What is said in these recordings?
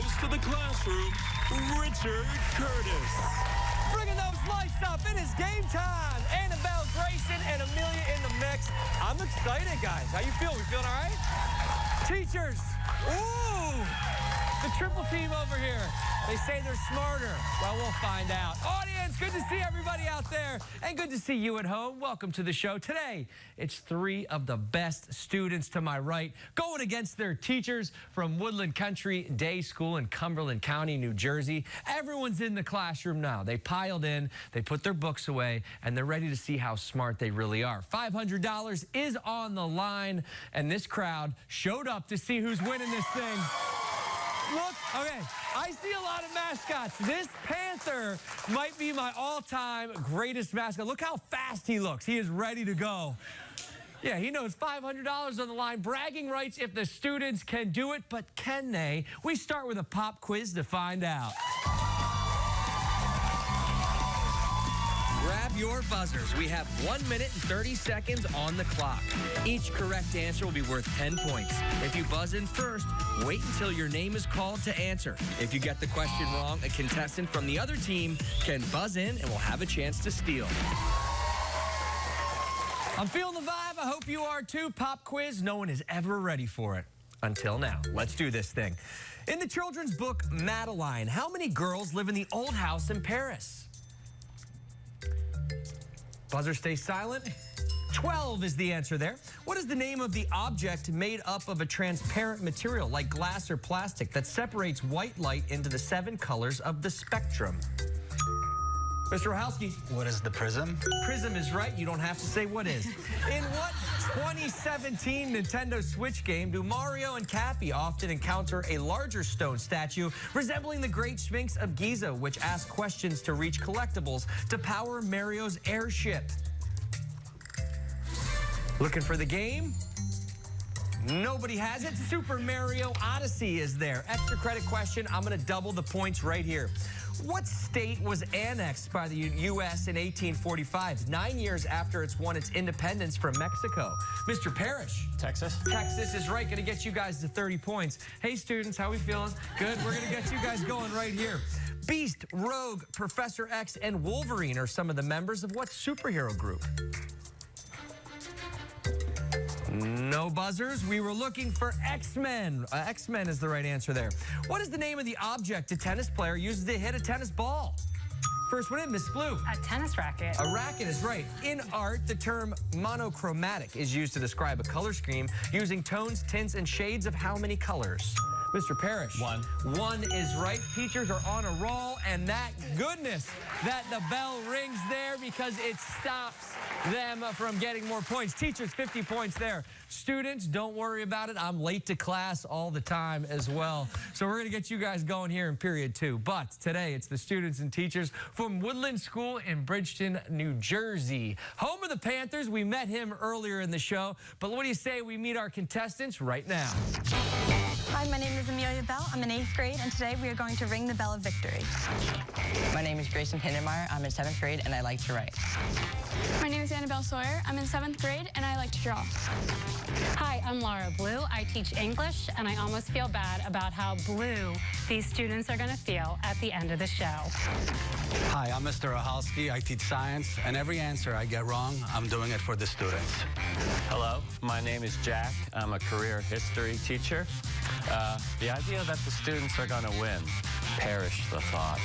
host of the classroom, Richard Curtis. Bringing those lights up, it is game time. Annabelle, Grayson, and Amelia in the mix. I'm excited, guys. How you feel? We feeling all right? Teachers, ooh, the triple team over here. They say they're smarter. Well, we'll find out. Audience, good to see everybody out there, and good to see you at home. Welcome to the show. Today, it's three of the best students to my right going against their teachers from Woodland Country Day School in Cumberland County, New Jersey. Everyone's in the classroom now. They piled in, they put their books away, and they're ready to see how smart they really are. $500 is on the line, and this crowd showed up to see who's winning this thing. Look, okay, I see a lot of mascots. This Panther might be my all-time greatest mascot. Look how fast he looks. He is ready to go. Yeah, he knows $500 on the line. Bragging rights if the students can do it, but can they? We start with a pop quiz to find out. Grab your buzzers. We have 1 minute and 30 seconds on the clock. Each correct answer will be worth 10 points. If you buzz in first, wait until your name is called to answer. If you get the question wrong, a contestant from the other team can buzz in and will have a chance to steal. I'm feeling the vibe. I hope you are too. Pop quiz. No one is ever ready for it. Until now. Let's do this thing. In the children's book, Madeline, how many girls live in the old house in Paris? Buzzer stay silent. 12 is the answer there. What is the name of the object made up of a transparent material like glass or plastic that separates white light into the 7 colors of the spectrum? Mr. Rohalski. What is the prism? Prism is right. You don't have to say what is. In what 2017 Nintendo Switch game do Mario and Cappy often encounter a larger stone statue resembling the Great Sphinx of Giza, which asks questions to reach collectibles to power Mario's airship? Looking for the game? Nobody has it. Super Mario Odyssey is there. Extra credit question. I'm going to double the points right here. What state was annexed by the U.S. in 1845, 9 years after it's won its independence from Mexico? Mr. Parrish. Texas. Texas is right. Going to get you guys to 30 points. Hey, students, how we feeling? Good. We're going to get you guys going right here. Beast, Rogue, Professor X, and Wolverine are some of the members of what superhero group? No buzzers. We were looking for X-Men. X-Men is the right answer there. What is the name of the object a tennis player uses to hit a tennis ball? First one in, Miss Blue. A tennis racket. A racket is right. In art, the term monochromatic is used to describe a color scheme using tones, tints, and shades of how many colors? Mr. Parrish. 1. 1 is right. Teachers are on a roll, and that goodness that the bell rings there because it stops them from getting more points. Teachers, 50 points there. Students, don't worry about it. I'm late to class all the time as well. So we're going to get you guys going here in period 2. But today, it's the students and teachers from Woodland School in Bridgeton, New Jersey. Home of the Panthers. We met him earlier in the show. But what do you say we meet our contestants right now? Hi, my name is Amelia Bell. I'm in 8th grade, and today we are going to ring the bell of victory. My name is Grayson Hindenmeyer. I'm in 7th grade, and I like to write. My name is Annabelle Sawyer. I'm in 7th grade, and I like to draw. Hi, I'm Laura Blue. I teach English, and I almost feel bad about how blue these students are going to feel at the end of the show. Hi, I'm Mr. Rohalski. I teach science, and every answer I get wrong, I'm doing it for the students. Hello, my name is Jack. I'm a career history teacher. The idea that the students are going to win, perish the thought.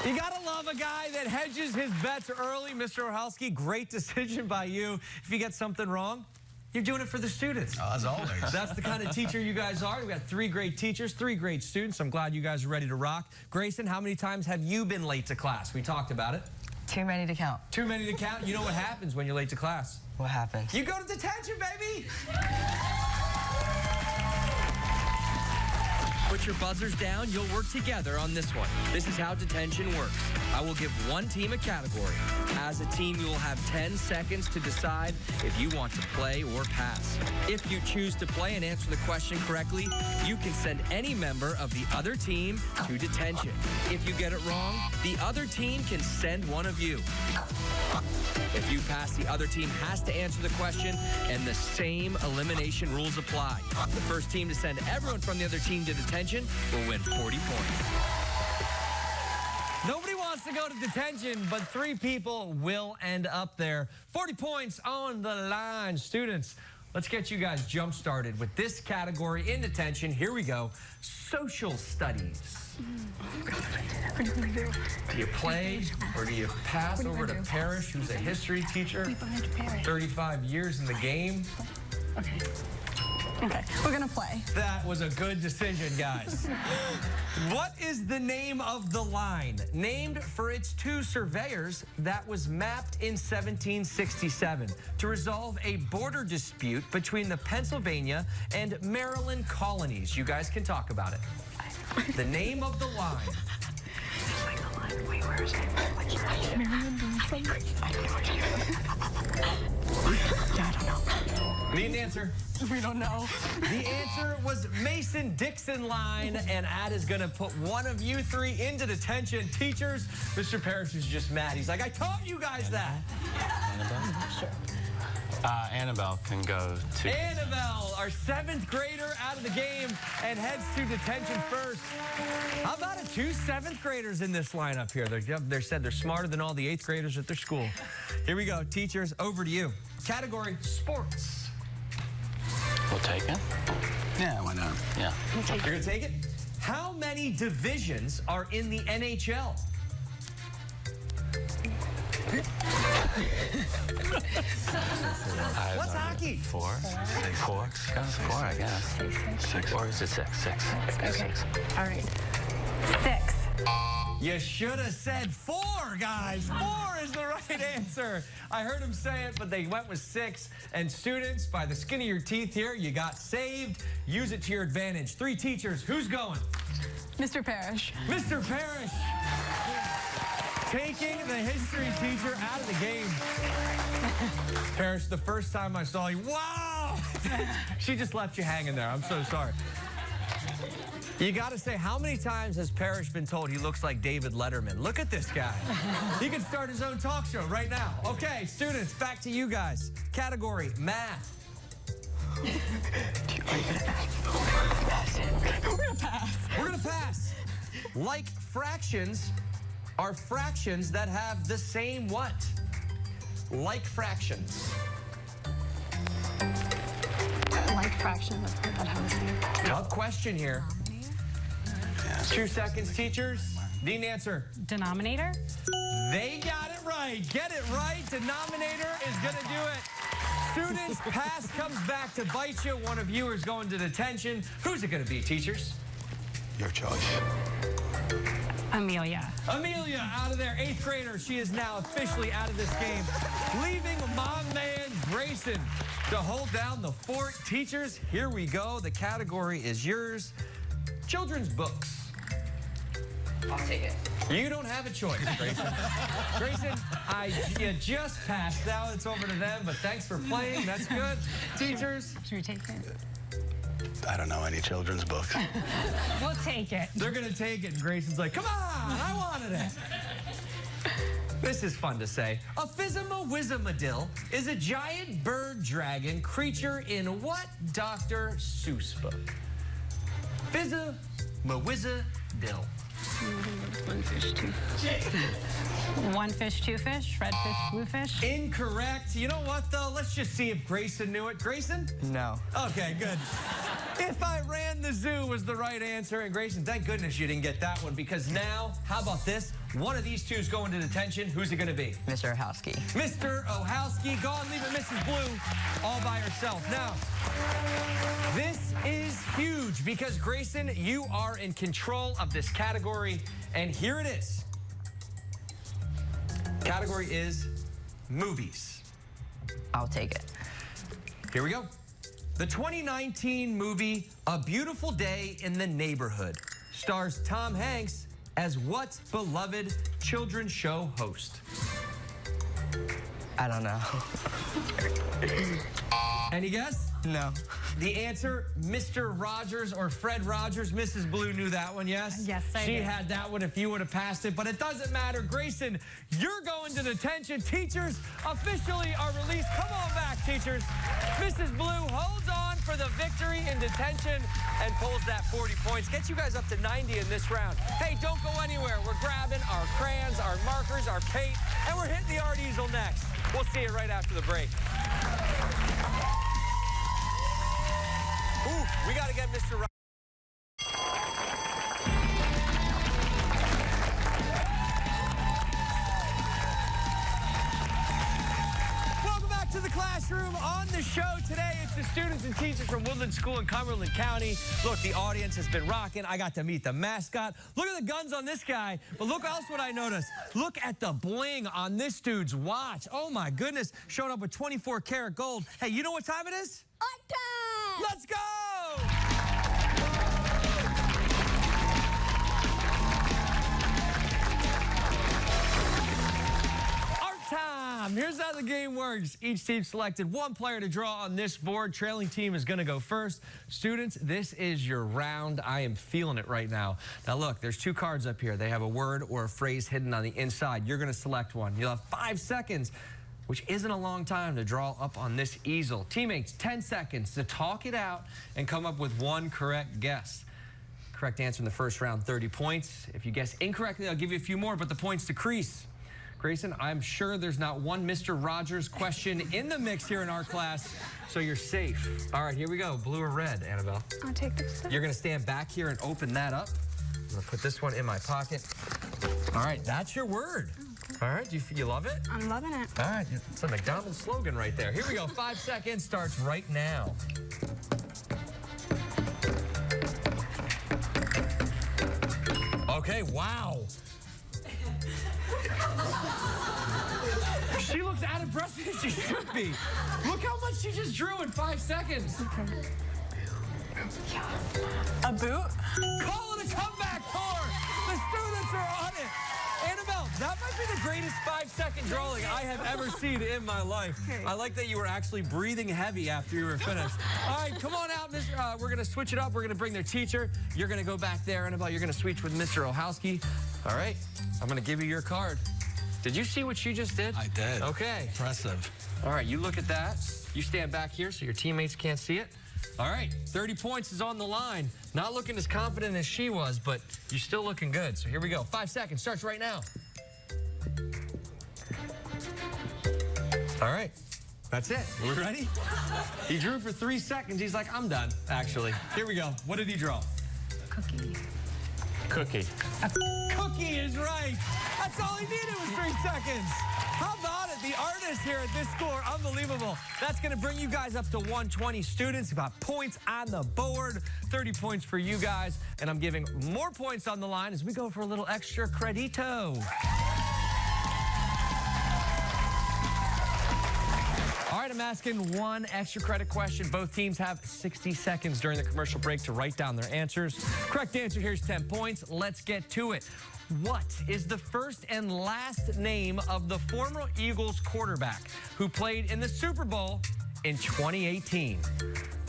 You gotta love a guy that hedges his bets early. Mr. Rohalski, great decision by you. If you get something wrong, you're doing it for the students. As always. That's the kind of teacher you guys are. We've got 3 great teachers, 3 great students. I'm glad you guys are ready to rock. Grayson, how many times have you been late to class? We talked about it. Too many to count. Too many to count? You know what happens when you're late to class? What happens? You go to detention, baby! Put your buzzers down. You'll work together on this one. This is how detention works. I will give one team a category. As a team, you will have 10 seconds to decide if you want to play or pass. If you choose to play and answer the question correctly, you can send any member of the other team to detention. If you get it wrong, the other team can send one of you. If you pass, the other team has to answer the question, and the same elimination rules apply. The first team to send everyone from the other team to detention will win 40 points. Nobody wants to go to detention, but 3 people will end up there. 40 points on the line. Students, let's get you guys jump-started with this category in detention. Here we go. Social studies. Oh, God. What do we do? Do you play or do you pass over to Parrish, who's a history teacher? 35 years in the game. Okay. Okay, we're gonna play. That was a good decision, guys. What is the name of the line named for its 2 surveyors that was mapped in 1767 to resolve a border dispute between the Pennsylvania and Maryland colonies? You guys can talk about it. The name of the line. Like the line. Wait, where is it? Like, Maryland doing something? I have no idea. Yeah, I don't know. Need an answer? We don't know. The answer was Mason-Dixon line, and Ad is going to put one of you 3 into detention. Teachers, Mr. Parrish is just mad. He's like, I taught you guys that. Annabelle? Sure. Annabelle can go to... Annabelle, our 7th grader, out of the game and heads to detention first. How about it? 2 7th graders in this lineup here. They said they're smarter than all the 8th graders at their school. Here we go. Teachers, over to you. Category, sports. We'll take it. Yeah, why not? Yeah. You're going to take it? How many divisions are in the NHL? What's hockey? 4. 4. 4, I guess. 6. Or is it 6? 6. Okay. 6. All right. 6. You should have said 4, guys. 4 is the right answer. I heard him say it, but they went with 6. And students, by the skin of your teeth here, you got saved. Use it to your advantage. 3 teachers. Who's going? Mr. Parrish. Mr. Parrish. Taking the history teacher out of the game. Parrish, the first time I saw you, wow! She just left you hanging there. I'm so sorry. You got to say, how many times has Parrish been told he looks like David Letterman? Look at this guy. He could start his own talk show right now. Okay, students, back to you guys. Category, math. We're gonna pass. We're going to pass. Like fractions are fractions that have the same what? Like fractions. Like fraction that have the same. Tough question here. 2 seconds, teachers. Need an answer. Denominator? They got it right. Get it right. Denominator is going to do it. Students, pass comes back to bite you. One of you is going to detention. Who's it going to be, teachers? Your choice. Amelia. Amelia out of there, 8th grader. She is now officially out of this game, leaving my man Grayson to hold down the fort. Teachers, here we go. The category is yours. Children's books. I'll take it. You don't have a choice, Grayson. Grayson, you just passed. Now it's over to them, but thanks for playing. That's good. Teachers. Should we take it? I don't know any children's books. We'll take it. They're going to take it, and Grayson's like, come on, I wanted it. This is fun to say. A Phizima-Wizzamadil is a giant bird dragon creature in what Dr. Seuss book? Phizima-Wizzamadil. One fish, 2 fish. 1 fish, 2 fish. Red fish, blue fish. Incorrect. You know what, though? Let's just see if Grayson knew it. Grayson? No. Okay, good. If I ran the zoo was the right answer. And Grayson, thank goodness you didn't get that one, because now, how about this? One of these 2 is going to detention. Who's it going to be? Mr. Ohowski. Mr. Ohowski, gone, leaving Mrs. Blue all by herself. Now, this is huge because, Grayson, you are in control of this category, and here it is. Category is movies. I'll take it. Here we go. The 2019 movie A Beautiful Day in the Neighborhood stars Tom Hanks as what beloved children's show host? I don't know. Any guess? No. The answer, Mr. Rogers or Fred Rogers. Mrs. Blue knew that one, yes? Yes, I She did. had that one if you would have passed it, but it doesn't matter. Grayson, you're going to detention. Teachers officially are released. Come on back, teachers. Mrs. Blue holds on for the victory in detention and pulls that 40 points. Get you guys up to 90 in this round. Hey, don't go anywhere. We're grabbing our crayons, our markers, our paint, and we're hitting the art easel next. We'll see you right after the break. Ooh, we got to get Mr. Rogers. Welcome back to the classroom. On the show today, it's the students and teachers from Woodland School in Cumberland County. Look, the audience has been rocking. I got to meet the mascot. Look at the guns on this guy. But look else what I noticed. Look at the bling on this dude's watch. Oh, my goodness. Showing up with 24 karat gold. Hey, you know what time it is? Art time! Let's go! Art time! Here's how the game works. Each team selected one player to draw on this board. Trailing team is going to go first. Students, this is your round. I am feeling it right now. Now look, there's two cards up here. They have a word or a phrase hidden on the inside. You're going to select one. You'll have 5 seconds, which isn't a long time, to draw up on this easel. Teammates, 10 seconds to talk it out and come up with one correct guess. Correct answer in the first round, 30 points. If you guess incorrectly, I'll give you a few more, but the points decrease. Grayson, I'm sure there's not one Mr. Rogers question in the mix here in our class, so you're safe. All right, here we go. Blue or red, Annabelle? I'll take this. You're going to stand back here and open that up. I'm going to put this one in my pocket. All right, that's your word. All right, you love it? I'm loving it. All right, it's a McDonald's slogan right there. Here we go. 5 seconds starts right now. Okay, wow. She looks out of breath as she should be. Look how much she just drew in 5 seconds. A boot? Call it a comeback tour. The students are on it. Annabelle, that might be the greatest 5-second drawing I have ever seen in my life. I like that you were actually breathing heavy after you were finished. All right, come on out, Mr. We're going to switch it up. We're going to bring their teacher. You're going to go back there, Annabelle. You're going to switch with Mr. Ohowski. All right, I'm going to give you your card. Did you see what she just did? I did. Okay. Impressive. All right, you look at that. You stand back here so your teammates can't see it. All right, 30 points is on the line. Not looking as confident as she was, but you're still looking good. So here we go. 5 seconds starts right now. All right, that's it. We ready? He drew for 3 seconds. He's like, I'm done, actually. Here we go. What did he draw? Cookie. Cookie. Cookie is right. That's all he needed was 3 seconds. How about it? The artists here at this school are unbelievable. That's going to bring you guys up to 120 students. Got points on the board. 30 points for you guys. And I'm giving more points on the line as we go for a little extra credito. All right, I'm asking one extra credit question. Both teams have 60 seconds during the commercial break to write down their answers. Correct answer, here's 10 points. Let's get to it. What is the first and last name of the former Eagles quarterback who played in the Super Bowl in 2018?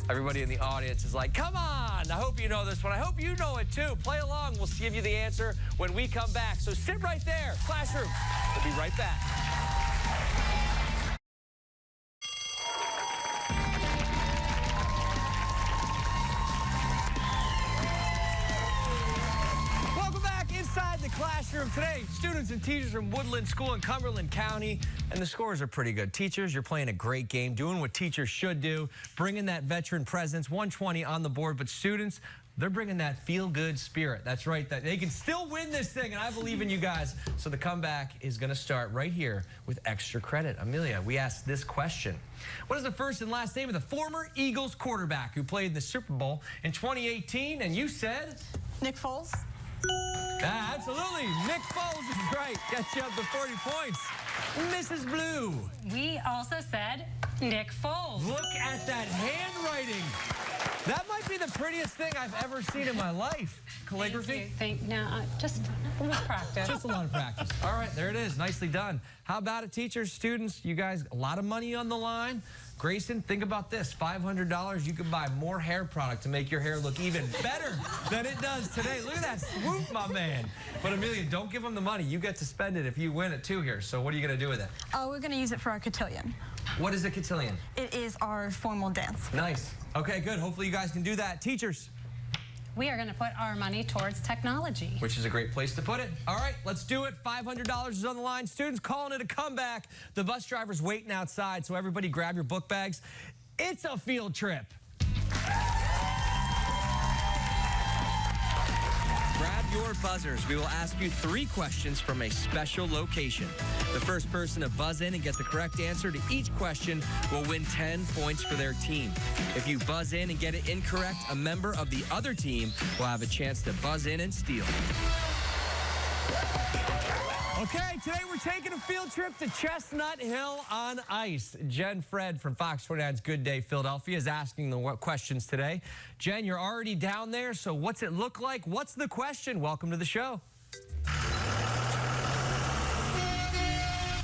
Everybody in the audience is like, come on. I hope you know this one. I hope you know it too. Play along. We'll give you the answer when we come back. So sit right there. Classroom. We'll be right back. Classroom today, students and teachers from Woodland School in Cumberland County, and the scores are pretty good. Teachers, you're playing a great game, doing what teachers should do, bringing that veteran presence, 120 on the board, but students, they're bringing that feel-good spirit. That's right, that they can still win this thing, and I believe in you guys. So the comeback is going to start right here with extra credit. Amelia, we asked this question. What is the first and last name of the former Eagles quarterback who played in the Super Bowl in 2018? And you said? Nick Foles? Absolutely. Nick Foles is right. Gets you up to 40 points. Mrs. Blue. We also said Nick Foles. Look at that handwriting. That might be the prettiest thing I've ever seen in my life. Calligraphy? Just with practice. Just a lot of practice. All right, there it is. Nicely done. How about it, teachers, students? You guys, a lot of money on the line. Grayson, think about this. $500, you could buy more hair product to make your hair look even better than it does today. Look at that swoop, my man. But Amelia, don't give them the money. You get to spend it if you win it too here. So what are you going to do with it? We're going to use it for our cotillion. What is a cotillion? It is our formal dance. Nice. Okay, good. Hopefully you guys can do that. Teachers. We are going to put our money towards technology. Which is a great place to put it. All right, let's do it. $500 is on the line. Students calling it a comeback. The bus driver's waiting outside, so everybody grab your book bags. It's a field trip. Grab your buzzers. We will ask you 3 questions from a special location. The first person to buzz in and get the correct answer to each question will win 10 points for their team. If you buzz in and get it incorrect, a member of the other team will have a chance to buzz in and steal. Okay, today we're taking a field trip to Chestnut Hill on ice. Jen Fred from Fox 49's Good Day Philadelphia is asking the questions today. Jen, you're already down there, so what's it look like? What's the question? Welcome to the show.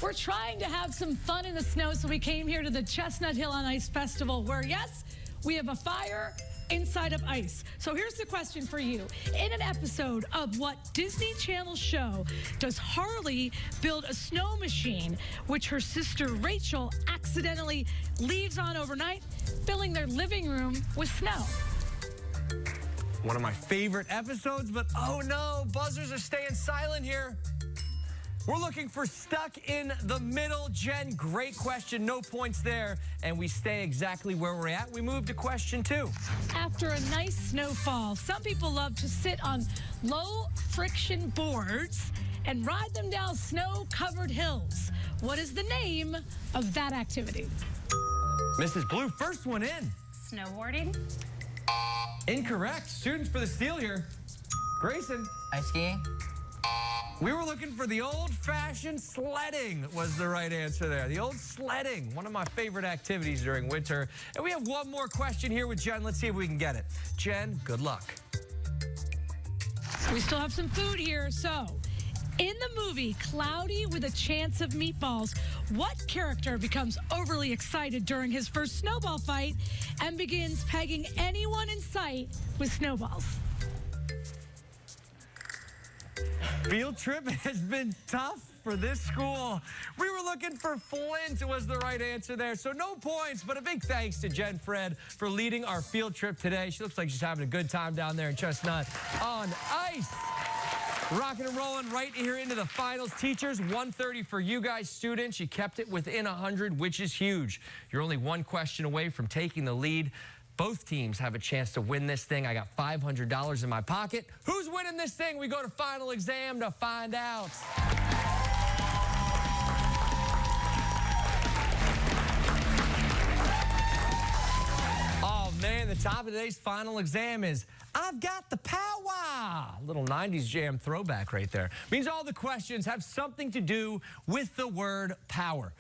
We're trying to have some fun in the snow, so we came here to the Chestnut Hill on Ice Festival, where, yes, we have a fire inside of ice. So here's the question for you. In an episode of what Disney Channel show does Harley build a snow machine, which her sister Rachel accidentally leaves on overnight, filling their living room with snow? One of my favorite episodes, but oh no, buzzers are staying silent here. We're looking for Stuck in the Middle. Jen, great question. No points there. And we stay exactly where we're at. We move to question 2. After a nice snowfall, some people love to sit on low friction boards and ride them down snow-covered hills. What is the name of that activity? Mrs. Blue, first one in. Snowboarding? Incorrect. Students for the steal here. Grayson. Ice skiing? We were looking for the old-fashioned sledding was the right answer there. The old sledding, one of my favorite activities during winter. And we have one more question here with Jen. Let's see if we can get it. Jen, good luck. We still have some food here. So, in the movie Cloudy with a Chance of Meatballs, what character becomes overly excited during his first snowball fight and begins pegging anyone in sight with snowballs? Field trip has been tough for this school. We were looking for Flint was the right answer there. So no points, but a big thanks to Jen Fred for leading our field trip today. She looks like she's having a good time down there in Chestnut on ice. Rocking and rolling right here into the finals. Teachers, 130 for you guys. Students, you kept it within 100, which is huge. You're only one question away from taking the lead. Both teams have a chance to win this thing. I got $500 in my pocket. Who's winning this thing? We go to final exam to find out. Oh, man, the top of today's final exam is I've got the power. Little 90s jam throwback right there. Means all the questions have something to do with the word power.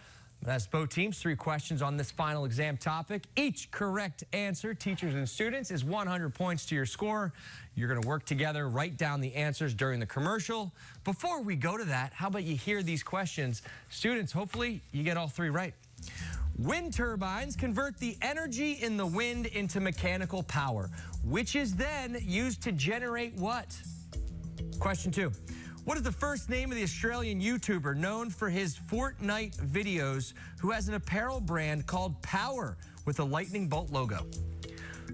That's both teams, 3 questions on this final exam topic. Each correct answer, teachers and students, is 100 points to your score. You're going to work together, write down the answers during the commercial. Before we go to that, how about you hear these questions? Students, hopefully you get all 3 right. Wind turbines convert the energy in the wind into mechanical power, which is then used to generate what? Question 2. What is the first name of the Australian YouTuber known for his Fortnite videos who has an apparel brand called Power with a lightning bolt logo?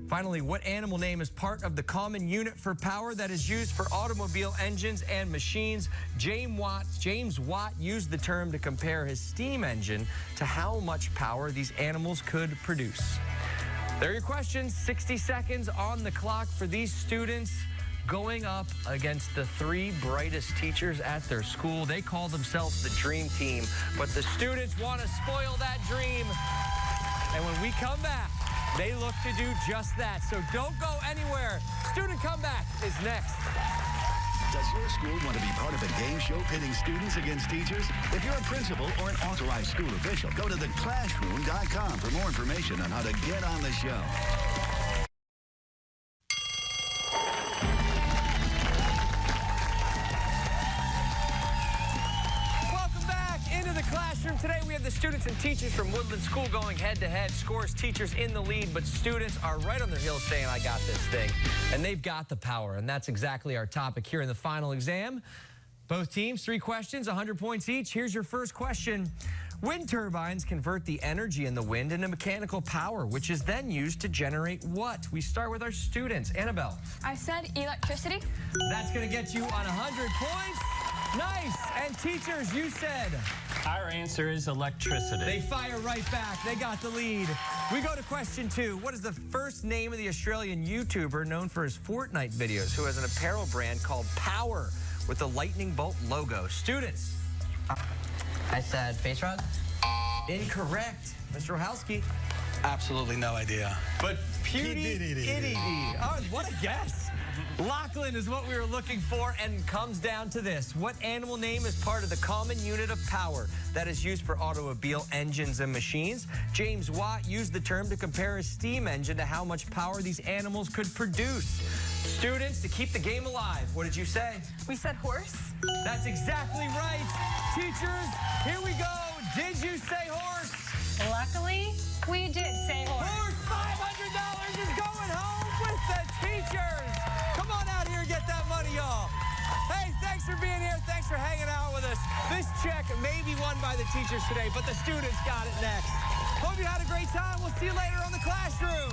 Finally, what animal name is part of the common unit for power that is used for automobile engines and machines? James Watt used the term to compare his steam engine to how much power these animals could produce. There are your questions. 60 seconds on the clock for these students, going up against the 3 brightest teachers at their school. They call themselves the Dream Team, but the students want to spoil that dream. And when we come back, they look to do just that. So don't go anywhere. Student Comeback is next. Does your school want to be part of a game show pitting students against teachers? If you're a principal or an authorized school official, go to theclassroom.com for more information on how to get on the show. Classroom. Today we have the students and teachers from Woodland School going head-to-head. Scores teachers in the lead, but students are right on their heels saying, I got this thing. And they've got the power, and that's exactly our topic here in the final exam. Both teams, 3 questions, 100 points each. Here's your first question. Wind turbines convert the energy in the wind into mechanical power, which is then used to generate what? We start with our students. Annabelle. I said electricity. That's going to get you on 100 points. Nice. And teachers, you said? Our answer is electricity. They fire right back. They got the lead. We go to question 2. What is the first name of the Australian YouTuber known for his Fortnite videos who has an apparel brand called Power with the lightning bolt logo? Students. I said Face Rug. Incorrect. Mr. Rohalski. Absolutely no idea. But Pewdie. Oh, what a guess. Lachlan is what we were looking for, and comes down to this. What animal name is part of the common unit of power that is used for automobile engines and machines? James Watt used the term to compare a steam engine to how much power these animals could produce. Students, to keep the game alive, what did you say? We said horse. That's exactly right. Teachers, here we go. Did you say horse? Luckily, we did say horse. Horse, $500 is going home with the teachers. Come on out here and get that money, y'all. Hey, thanks for being here. Thanks for hanging out with us. This check may be won by the teachers today, but the students got it next. Hope you had a great time. We'll see you later on the Classroom.